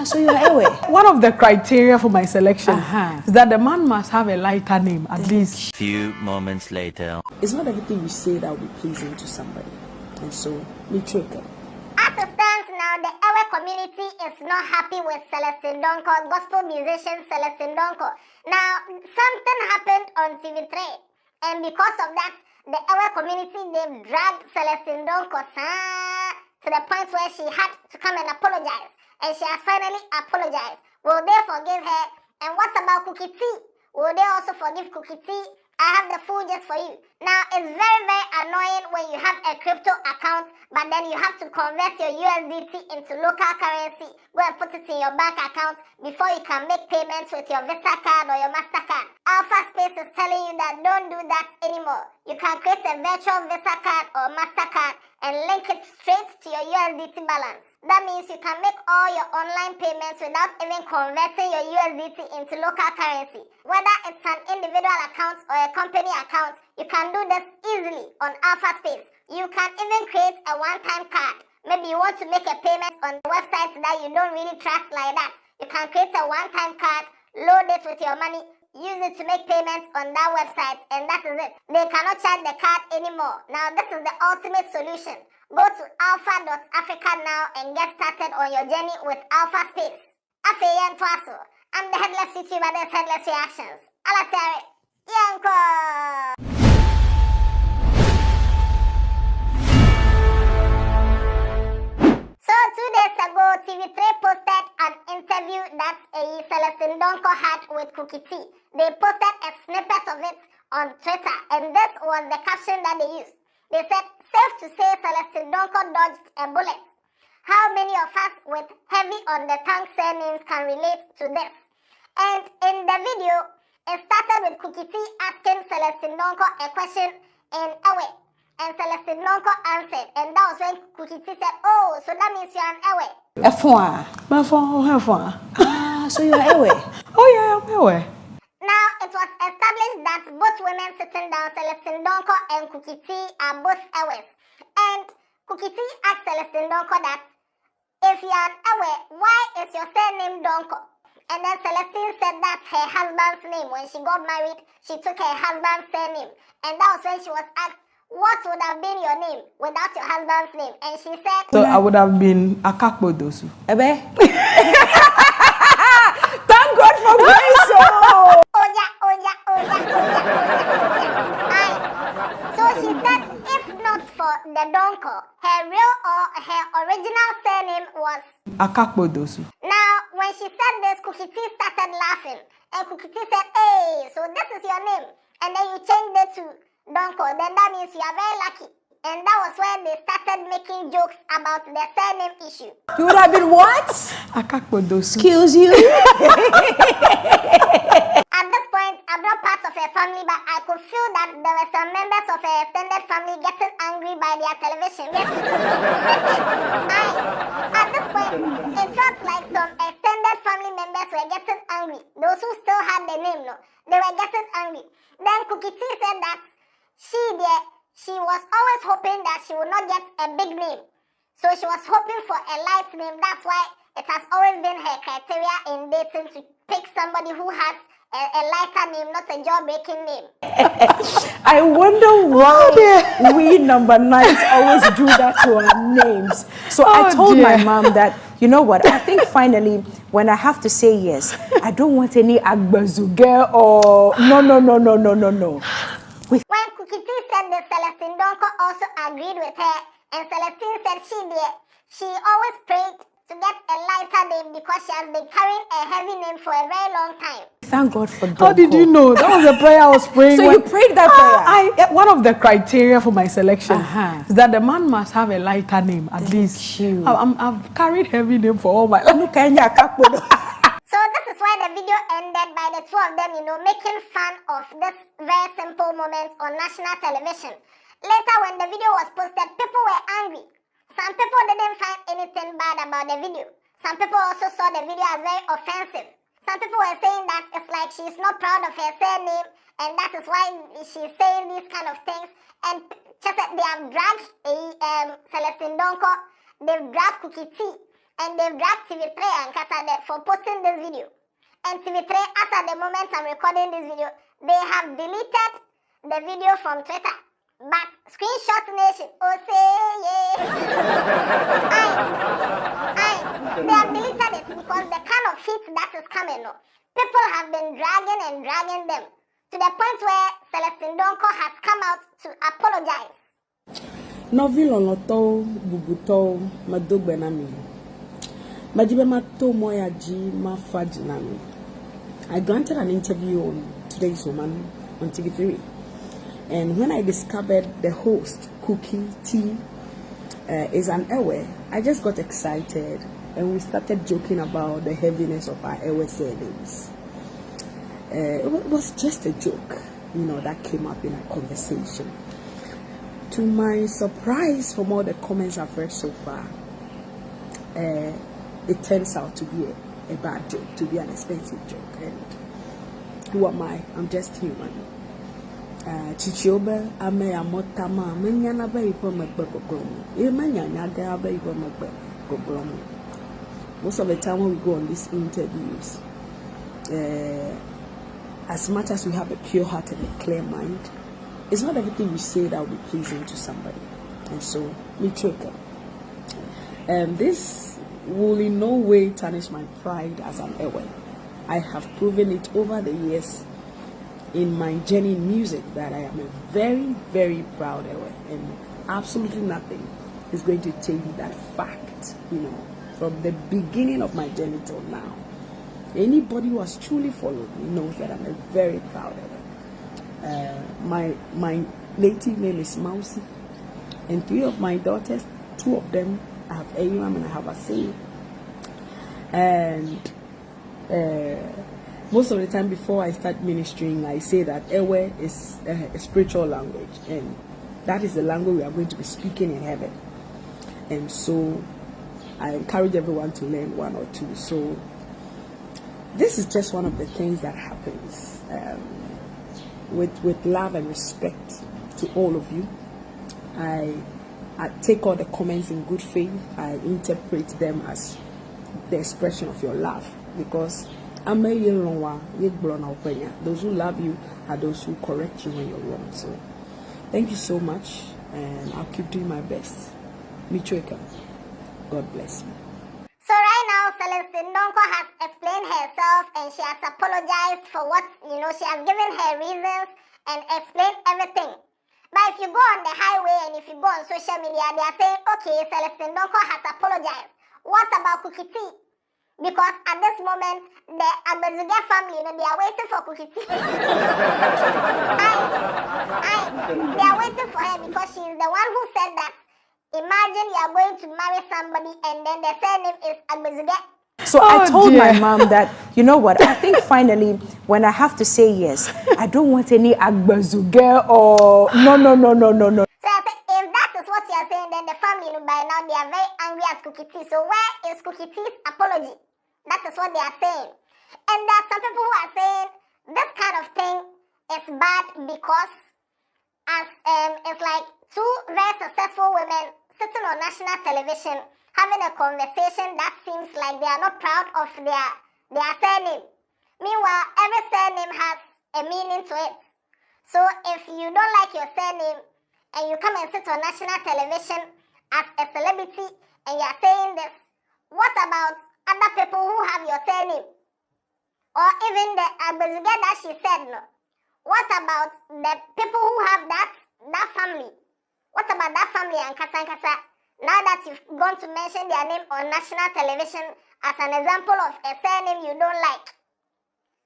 So you are aware. One of the criteria for my selection is that the man must have a lighter name, at least. Few moments later. It's not everything you say that will be pleasing to somebody. And so, we trick it. As it stands now, the Ewe community is not happy with Celestine Donkor, gospel musician Celestine Donkor. Now, something happened on TV3, and because of that, the Ewe community, they've dragged Celestine Donkor to the point where she had to come and apologize. And she has finally apologized. Will they forgive her? And what about Cookie Tee? Will they also forgive Cookie Tee? I have the full gist for you. Now, it's very, very annoying when you have a crypto account, but then you have to convert your USDT into local currency. Go and put it in your bank account before you can make payments with your Visa card or your MasterCard. Alpha Space is telling you that don't do that anymore. You can create a virtual Visa card or MasterCard and link it straight to your USDT balance. That means you can make all your online payments without even converting your USDT into local currency. Whether it's an individual account or a company account, you can do this easily on Alpha Space. You can even create a one-time card. Maybe you want to make a payment on websites that you don't really trust like that. You can create a one-time card, load it with your money, use it to make payments on that website, and that is it. They cannot charge the card anymore. Now, this is the ultimate solution. Go to alpha.africa now and get started on your journey with Alpha Space. I'm the Headless YouTuber, this Headless Reactions. Alatere, Yanko! So 2 days ago, TV3 posted an interview that Celestine Donkor had with Cookie Tee. They posted a snippet of it on Twitter, and this was the caption that they used. They said, safe to say Celestine Donkor dodged a bullet. How many of us with heavy on the tongue surnames can relate to this? And in the video, it started with Cookie Tee asking Celestine Donkor a question in Ewe. And Celestine Donkor answered, and that was when Cookie Tee said, oh, so that means you're an Ewe. So you are aware. Oh yeah, I'm aware. Now, it was established that both women sitting down, Celestine Donkor and Cookie Tee, are both Ewes. And Cookie Tee asked Celestine Donkor that, if you are an Ewe, why is your surname Donkor? And then Celestine said that's her husband's name. When she got married, she took her husband's surname. And that was when she was asked, what would have been your name without your husband's name? And she said, So I would have been Akakbodosu. Ebe? Thank God for grace. So she said, if not for the Donkor, her real or her original surname was Akakbodosu. Now, when she said this, Cookie Tee started laughing. And Cookie Tee said, hey, so this is your name. And then you changed it to Donkor. Then that means you are very lucky. And that was when they started making jokes about the surname issue. You would have been what? Akakbodosu. Excuse you? At this point, I'm not part of her family, but I could feel that there were some members of her extended family getting angry by their television. At this point, it felt like some extended family members were getting angry. Those who still had the name, no, they were getting angry. Then Cookie Tee said that she was always hoping that she would not get a big name. So she was hoping for a light name. That's why it has always been her criteria in dating to pick somebody who has a lighter name, not a jaw-breaking name. I wonder why we number nines always do that to our names. So I told my mom that, you know what, I think finally when I have to say yes, I don't want any Agbazuge or no. When Cookie Tee said that, Celestine Donkor also agreed with her, and Celestine said she always prayed to get a lighter name because she has been carrying a heavy name for a very long time. Thank God for Donkor. How did you know? That was the prayer I was praying. So you prayed that prayer? One of the criteria for my selection is that the man must have a lighter name, at least. I've carried heavy name for all my life. So this is why the video ended by the two of them, making fun of this very simple moment on national television. Later, when the video was posted, people were angry. Some people didn't find anything bad about the video. Some people also saw the video as very offensive. Some people were saying that it's like she's not proud of her surname, and that is why she's saying these kind of things. And just that they have dragged Celestine Donkor they've dragged Cookie Tee and they've dragged TV3 and Kasa for posting this video. And TV3, as at the moment I'm recording this video, they have deleted the video from Twitter. But Screenshot Nation, oh say yeah. They have deleted it because the kind of heat that is coming, no, people have been dragging them to the point where Celestine Donkor has come out to apologize. Novil onoto bubuto madogbenami. Majibe mato moya ji mafajinami. I granted an interview on Today's Woman on TV3. And when I discovered the host, Cookie Tee, is an Ewe, I just got excited and we started joking about the heaviness of our Ewe surnames. It was just a joke, that came up in a conversation. To my surprise, from all the comments I've read so far, it turns out to be a bad joke, to be an expensive joke. And who am I? I'm just human. Chichioba ame amotama menyana ba ipo magbegoglomu. Emanya nyaga ba ipo magbegoglomu. Most of the time when we go on these interviews, as much as we have a pure heart and a clear mind, it's not everything you say that will be pleasing to somebody. And so, me trickle. This will in no way tarnish my pride as an Ewe. I have proven it over the years in my journey in music that I am a very, very proud Ewe. And absolutely nothing is going to change that fact, from the beginning of my journey till now. Anybody who has truly followed me knows that I'm a very proud Ewe. My native name is Mausi, and 3 of my daughters, 2 of them, I have Ayuam and I have Asei. And most of the time before I start ministering, I say that Ewe is a spiritual language, and that is the language we are going to be speaking in heaven. And so I encourage everyone to learn 1 or 2. So this is just one of the things that happens. With love and respect to all of you, I take all the comments in good faith. I interpret them as the expression of your love, because those who love you are those who correct you when you're wrong. So thank you so much, and I'll keep doing my best. Michoeka, God bless you. So right now, Celestine Donkor has explained herself and she has apologized for what, she has given her reasons and explained everything. But if you go on the highway and if you go on social media, they are saying, okay, Celestine Donkor has apologized. What about Cookie Tee? Because at this moment, the Agbezuge family, they are waiting for Cookie Tee. They are waiting for her because she is the one who said that. Imagine you are going to marry somebody and then the surname is Agbezuge. So I told my mom that, I think finally, when I have to say yes, I don't want any Agbezuge or no. So I said, if that is what you are saying, then the family, by now, they are very angry at Cookie Tee. So where is Cookie Tee's apology? That is what they are saying. And there are some people who are saying this kind of thing is bad because it's like 2 very successful women sitting on national television having a conversation that seems like they are not proud of their surname. Meanwhile, every surname has a meaning to it. So if you don't like your surname and you come and sit on national television as a celebrity and you are saying this, what about other people who have your surname? Or even the Agbezuge that she said, no. What about the people who have that family? What about that family and Kasa? Now that you've gone to mention their name on national television as an example of a surname you don't like,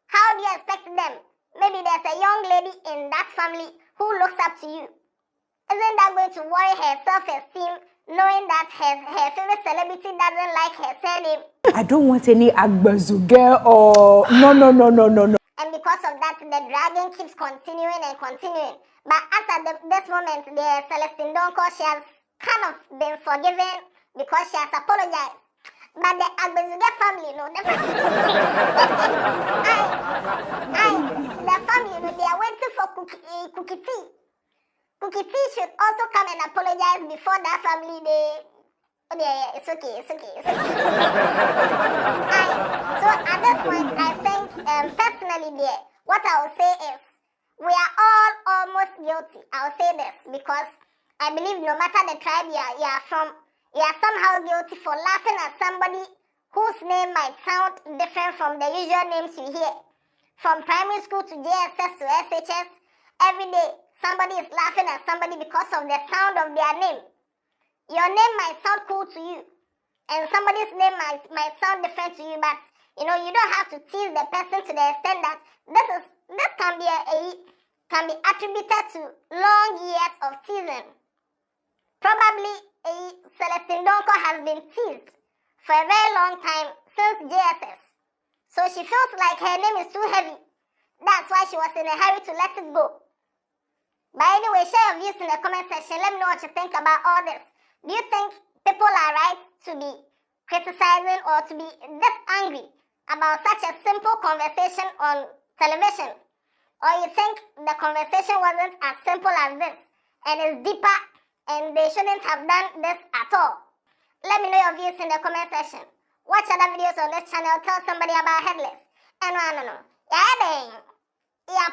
how do you expect them? Maybe there's a young lady in that family who looks up to you. Isn't that going to worry her self-esteem, knowing that her favorite celebrity doesn't like her surname? I don't want any Agbezuge or no. And because of that, the dragging keeps continuing and continuing. But as at this moment, the Celestine Donkor, she has kind of been forgiven because she has apologized. But the Agbezuge family, the family, they are waiting for Cookie Tee. Cookie Tee should also come and apologize before that family, Oh yeah, it's okay. So at this point, I think personally, there, what I will say is we are all almost guilty. I'll say this because I believe no matter the tribe you are from, you are somehow guilty for laughing at somebody whose name might sound different from the usual names you hear. From primary school to JSS to SHS, every day somebody is laughing at somebody because of the sound of their name. Your name might sound cool to you, and somebody's name might sound different to you, but you don't have to tease the person to the extent that this can be attributed to long years of teasing. Probably Celestine Donkor has been teased for a very long time since JSS. So she feels like her name is too heavy. That's why she was in a hurry to let it go. But anyway, share your views in the comment section. Let me know what you think about all this. Do you think people are right to be criticizing or to be this angry about such a simple conversation on television? Or you think the conversation wasn't as simple as this and is deeper and they shouldn't have done this at all? Let me know your views in the comment section. Watch other videos on this channel. Tell somebody about Headless. And no. Yeah,